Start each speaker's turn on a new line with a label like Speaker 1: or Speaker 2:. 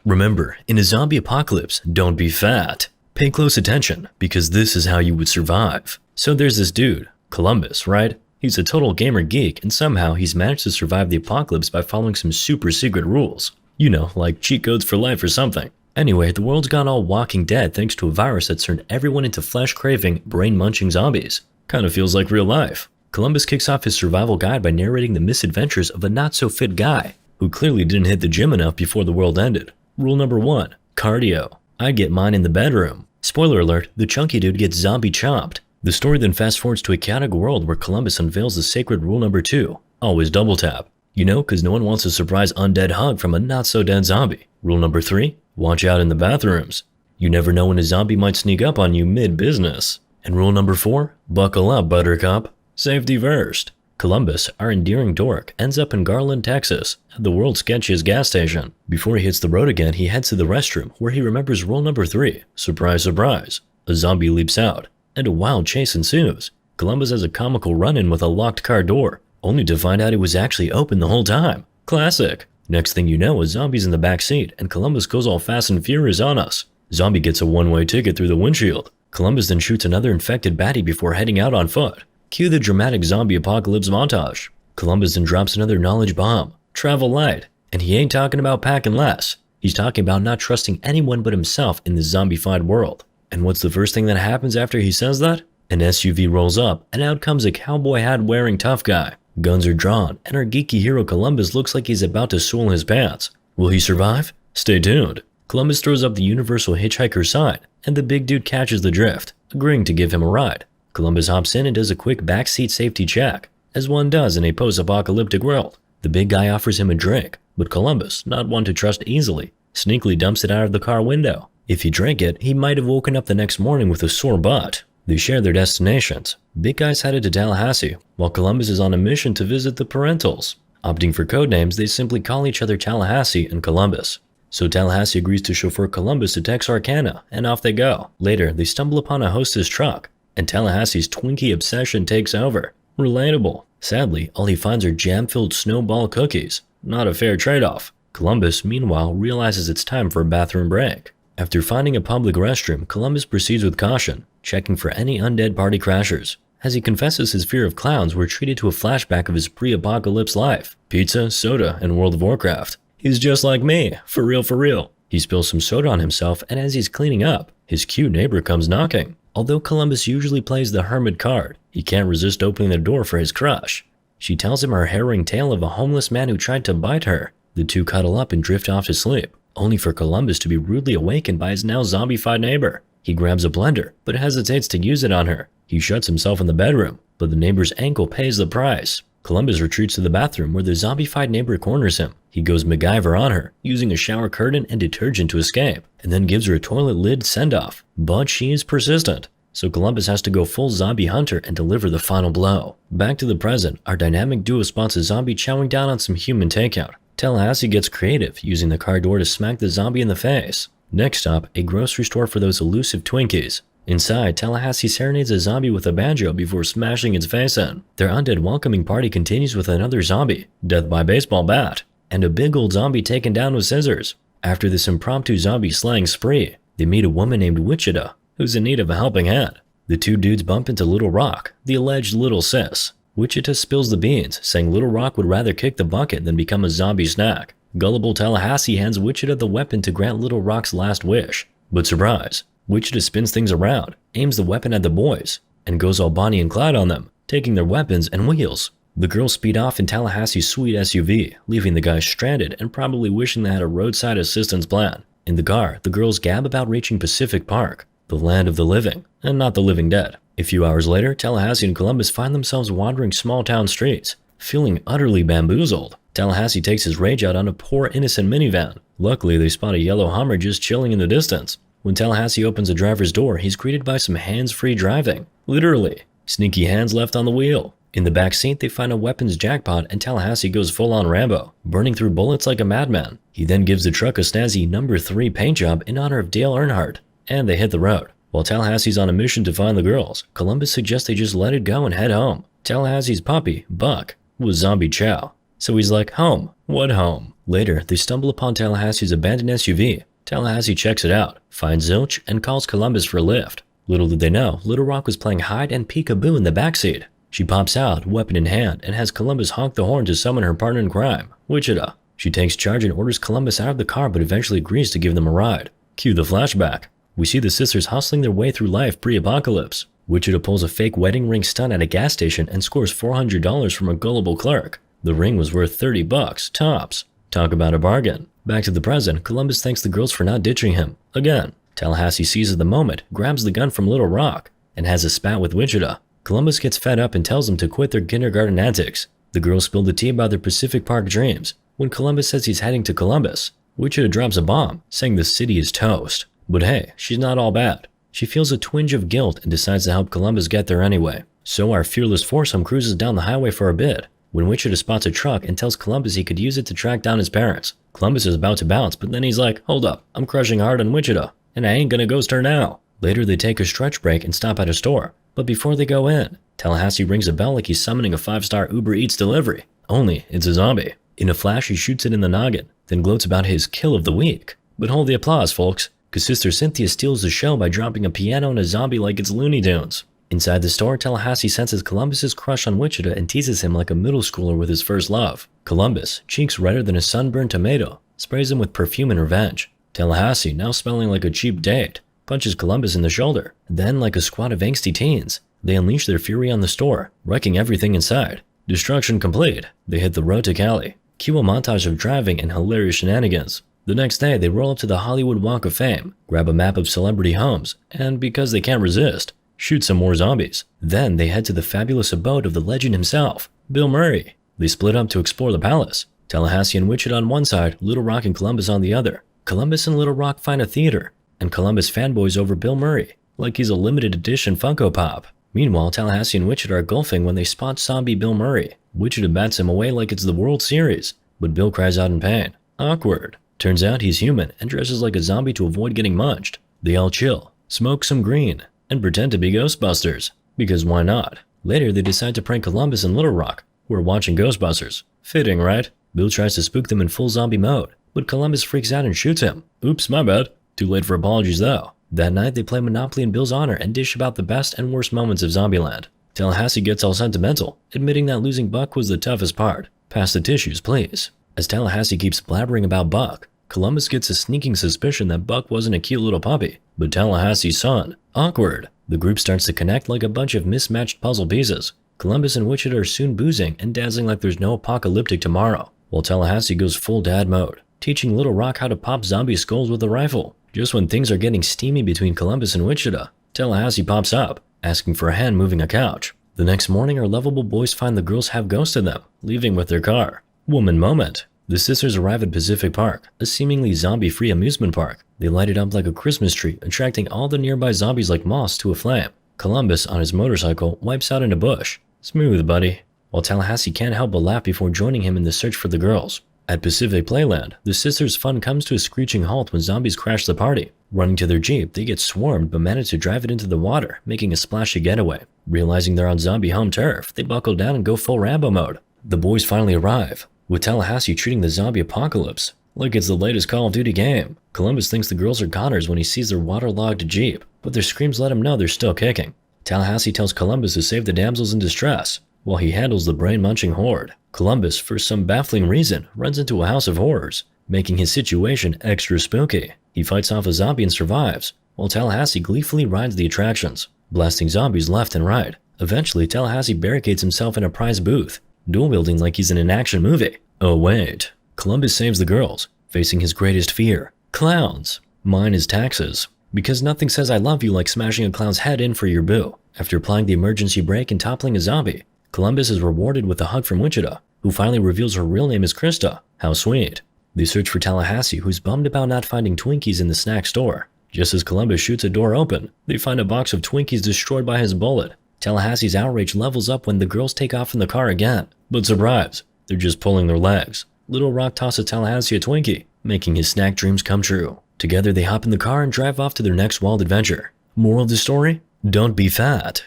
Speaker 1: Remember, in a zombie apocalypse, don't be fat. Pay close attention, because this is how you would survive. So there's this dude, Columbus, right? He's a total gamer geek, and somehow he's managed to survive the apocalypse by following some super secret rules. You know, like cheat codes for life or something. Anyway, the world's gone all Walking Dead thanks to a virus that's turned everyone into flesh-craving, brain-munching zombies. Kinda feels like real life. Columbus kicks off his survival guide by narrating the misadventures of a not-so-fit guy, who clearly didn't hit the gym enough before the world ended. Rule number 1. Cardio. I get mine in the bedroom. Spoiler alert, the chunky dude gets zombie chopped. The story then fast forwards to a chaotic world where Columbus unveils the sacred rule number 2. Always double tap. You know, cause no one wants a surprise undead hug from a not-so-dead zombie. Rule number 3. Watch out in the bathrooms. You never know when a zombie might sneak up on you mid-business. And rule number 4. Buckle up, buttercup. Safety first. Columbus, our endearing dork, ends up in Garland, Texas, at the world's sketchiest gas station. Before he hits the road again, he heads to the restroom, where he remembers rule number 3. Surprise, surprise. A zombie leaps out, and a wild chase ensues. Columbus has a comical run-in with a locked car door, only to find out it was actually open the whole time. Classic. Next thing you know, a zombie's in the back seat, and Columbus goes all fast and furious on us. Zombie gets a one-way ticket through the windshield. Columbus then shoots another infected baddie before heading out on foot. Cue the dramatic zombie apocalypse montage. Columbus then drops another knowledge bomb. Travel light. And he ain't talking about packing less. He's talking about not trusting anyone but himself in this zombified world. And what's the first thing that happens after he says that? An SUV rolls up, and out comes a cowboy hat wearing tough guy. Guns are drawn, and our geeky hero Columbus looks like he's about to soil his pants. Will he survive? Stay tuned. Columbus throws up the universal hitchhiker sign, and the big dude catches the drift, agreeing to give him a ride. Columbus hops in and does a quick backseat safety check, as one does in a post-apocalyptic world. The big guy offers him a drink, but Columbus, not one to trust easily, sneakily dumps it out of the car window. If he drank it, he might have woken up the next morning with a sore butt. They share their destinations. Big guy's headed to Tallahassee, while Columbus is on a mission to visit the parentals. Opting for codenames, they simply call each other Tallahassee and Columbus. So Tallahassee agrees to chauffeur Columbus to Texarkana, and off they go. Later, they stumble upon a hostess truck, and Tallahassee's Twinkie obsession takes over. Relatable. Sadly, all he finds are jam-filled snowball cookies. Not a fair trade-off. Columbus, meanwhile, realizes it's time for a bathroom break. After finding a public restroom, Columbus proceeds with caution, checking for any undead party crashers. As he confesses his fear of clowns, we're treated to a flashback of his pre-apocalypse life. Pizza, soda, and World of Warcraft. He's just like me, for real for real. He spills some soda on himself, and as he's cleaning up, his cute neighbor comes knocking. Although Columbus usually plays the hermit card, he can't resist opening the door for his crush. She tells him her harrowing tale of a homeless man who tried to bite her. The two cuddle up and drift off to sleep, only for Columbus to be rudely awakened by his now zombified neighbor. He grabs a blender, but hesitates to use it on her. He shuts himself in the bedroom, but the neighbor's ankle pays the price. Columbus retreats to the bathroom where the zombified neighbor corners him. He goes MacGyver on her, using a shower curtain and detergent to escape, and then gives her a toilet lid send-off. But she is persistent, so Columbus has to go full zombie hunter and deliver the final blow. Back to the present, our dynamic duo spots a zombie chowing down on some human takeout. Tallahassee gets creative, using the car door to smack the zombie in the face. Next stop, a grocery store for those elusive Twinkies. Inside, Tallahassee serenades a zombie with a banjo before smashing its face in. Their undead welcoming party continues with another zombie, death by baseball bat, and a big old zombie taken down with scissors. After this impromptu zombie slaying spree, they meet a woman named Wichita, who's in need of a helping hand. The two dudes bump into Little Rock, the alleged little sis. Wichita spills the beans, saying Little Rock would rather kick the bucket than become a zombie snack. Gullible Tallahassee hands Wichita the weapon to grant Little Rock's last wish. But surprise, Wichita spins things around, aims the weapon at the boys, and goes all Bonnie and Clyde on them, taking their weapons and wheels. The girls speed off in Tallahassee's sweet SUV, leaving the guys stranded and probably wishing they had a roadside assistance plan. In the car, the girls gab about reaching Pacific Park, the land of the living, and not the living dead. A few hours later, Tallahassee and Columbus find themselves wandering small-town streets, feeling utterly bamboozled. Tallahassee takes his rage out on a poor innocent minivan. Luckily, they spot a yellow Hummer just chilling in the distance. When Tallahassee opens the driver's door, he's greeted by some hands-free driving. Literally. Sneaky hands left on the wheel. In the back seat, they find a weapons jackpot and Tallahassee goes full-on Rambo, burning through bullets like a madman. He then gives the truck a snazzy No. 3 paint job in honor of Dale Earnhardt, and they hit the road. While Tallahassee's on a mission to find the girls, Columbus suggests they just let it go and head home. Tallahassee's puppy, Buck, was zombie chow. So he's like, home? What home? Later, they stumble upon Tallahassee's abandoned SUV. Tallahassee checks it out, finds Zilch, and calls Columbus for a lift. Little did they know, Little Rock was playing hide and peekaboo in the backseat. She pops out, weapon in hand, and has Columbus honk the horn to summon her partner in crime, Wichita. She takes charge and orders Columbus out of the car but eventually agrees to give them a ride. Cue the flashback. We see the sisters hustling their way through life pre-apocalypse. Wichita pulls a fake wedding ring stunt at a gas station and scores $400 from a gullible clerk. The ring was worth $30 tops. Talk about a bargain. Back to the present, Columbus thanks the girls for not ditching him. Again, Tallahassee seizes the moment, grabs the gun from Little Rock, and has a spat with Wichita. Columbus gets fed up and tells them to quit their kindergarten antics. The girls spill the tea about their Pacific Park dreams. When Columbus says he's heading to Columbus, Wichita drops a bomb, saying the city is toast. But hey, she's not all bad. She feels a twinge of guilt and decides to help Columbus get there anyway. So our fearless foursome cruises down the highway for a bit, when Wichita spots a truck and tells Columbus he could use it to track down his parents. Columbus is about to bounce, but then he's like, hold up, I'm crushing hard on Wichita, and I ain't gonna ghost her now. Later they take a stretch break and stop at a store, but before they go in, Tallahassee rings a bell like he's summoning a 5-star Uber Eats delivery. Only it's a zombie. In a flash, he shoots it in the noggin, then gloats about his kill of the week. But hold the applause, folks, because Sister Cynthia steals the show by dropping a piano and a zombie like it's Looney Tunes. Inside the store, Tallahassee senses Columbus's crush on Wichita and teases him like a middle schooler with his first love. Columbus, cheeks redder than a sunburned tomato, sprays him with perfume and revenge. Tallahassee, now smelling like a cheap date, punches Columbus in the shoulder. Then, like a squad of angsty teens, they unleash their fury on the store, wrecking everything inside. Destruction complete. They hit the road to Cali. Cue a montage of driving and hilarious shenanigans. The next day, they roll up to the Hollywood Walk of Fame, grab a map of celebrity homes, and because they can't resist, shoot some more zombies. Then they head to the fabulous abode of the legend himself, Bill Murray. They split up to explore the palace. Tallahassee and Wichita on one side, Little Rock and Columbus on the other. Columbus and Little Rock find a theater, and Columbus fanboys over Bill Murray, like he's a limited edition Funko Pop. Meanwhile, Tallahassee and Wichita are golfing when they spot zombie Bill Murray. Wichita bats him away like it's the World Series, but Bill cries out in pain. Awkward. Turns out he's human and dresses like a zombie to avoid getting munched. They all chill, smoke some green, and pretend to be Ghostbusters. Because why not? Later, they decide to prank Columbus and Little Rock, who are watching Ghostbusters. Fitting, right? Bill tries to spook them in full zombie mode, but Columbus freaks out and shoots him. Oops, my bad. Too late for apologies though. That night, they play Monopoly in Bill's honor and dish about the best and worst moments of Zombieland. Tallahassee gets all sentimental, admitting that losing Buck was the toughest part. Pass the tissues, please. As Tallahassee keeps blabbering about Buck, Columbus gets a sneaking suspicion that Buck wasn't a cute little puppy, but Tallahassee's son. Awkward. The group starts to connect like a bunch of mismatched puzzle pieces. Columbus and Wichita are soon boozing and dancing like there's no apocalyptic tomorrow, while Tallahassee goes full dad mode, teaching Little Rock how to pop zombie skulls with a rifle. Just when things are getting steamy between Columbus and Wichita, Tallahassee pops up, asking for a hand moving a couch. The next morning, our lovable boys find the girls have ghosted them, leaving with their car. Woman moment. The sisters arrive at Pacific Park, a seemingly zombie-free amusement park. They light it up like a Christmas tree, attracting all the nearby zombies like moths to a flame. Columbus, on his motorcycle, wipes out in a bush. Smooth, buddy. While Tallahassee can't help but laugh before joining him in the search for the girls. At Pacific Playland, the sisters' fun comes to a screeching halt when zombies crash the party. Running to their Jeep, they get swarmed but manage to drive it into the water, making a splashy getaway. Realizing they're on zombie home turf, they buckle down and go full Rambo mode. The boys finally arrive, with Tallahassee treating the zombie apocalypse like it's the latest Call of Duty game. Columbus thinks the girls are goners when he sees their waterlogged Jeep, but their screams let him know they're still kicking. Tallahassee tells Columbus to save the damsels in distress, while he handles the brain-munching horde. Columbus, for some baffling reason, runs into a house of horrors, making his situation extra spooky. He fights off a zombie and survives, while Tallahassee gleefully rides the attractions, blasting zombies left and right. Eventually, Tallahassee barricades himself in a prize booth, dual-wielding like he's in an action movie. Oh wait, Columbus saves the girls, facing his greatest fear. Clowns. Mine is taxes. Because nothing says I love you like smashing a clown's head in for your boo. After applying the emergency brake and toppling a zombie, Columbus is rewarded with a hug from Wichita, who finally reveals her real name is Krista. How sweet. They search for Tallahassee, who's bummed about not finding Twinkies in the snack store. Just as Columbus shoots a door open, they find a box of Twinkies destroyed by his bullet. Tallahassee's outrage levels up when the girls take off in the car again. But surprise, they're just pulling their legs. Little Rock tosses Tallahassee a Twinkie, making his snack dreams come true. Together they hop in the car and drive off to their next wild adventure. Moral of the story? Don't be fat.